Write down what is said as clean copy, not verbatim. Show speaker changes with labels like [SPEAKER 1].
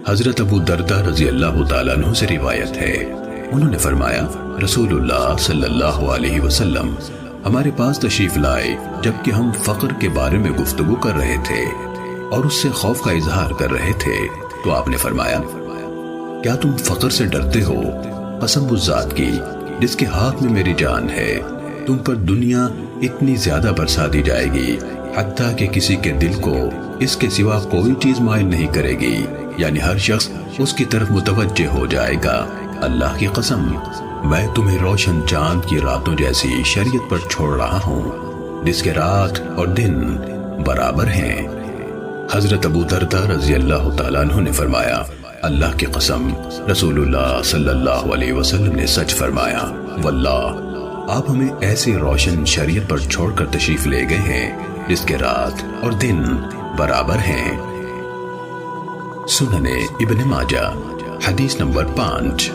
[SPEAKER 1] حضرت ابو دردہ رضی اللہ تعالیٰ عنہ سے روایت ہے، انہوں نے فرمایا رسول اللہ صلی اللہ علیہ وسلم ہمارے پاس تشریف لائے جبکہ ہم فقر کے بارے میں گفتگو کر رہے تھے اور اس سے خوف کا اظہار کر رہے تھے، تو آپ نے فرمایا کیا تم فقر سے ڈرتے ہو؟ قسم اس ذات کی جس کے ہاتھ میں میری جان ہے، تم پر دنیا اتنی زیادہ برسا دی جائے گی حتیٰ کہ کسی کے دل کو اس کے سوا کوئی چیز مائل نہیں کرے گی، یعنی ہر شخص اس کی طرف متوجہ ہو جائے گا۔ اللہ کی قسم میں تمہیں روشن چاند کی راتوں جیسی شریعت پر چھوڑ رہا ہوں جس کے رات اور دن برابر ہیں۔ حضرت ابو دردہ رضی اللہ تعالیٰ عنہ نے فرمایا اللہ کی قسم رسول اللہ صلی اللہ علیہ وسلم نے سچ فرمایا، واللہ آپ ہمیں ایسی روشن شریعت پر چھوڑ کر تشریف لے گئے ہیں جس کے رات اور دن برابر ہیں۔ سنن ابن ماجہ حدیث نمبر 5۔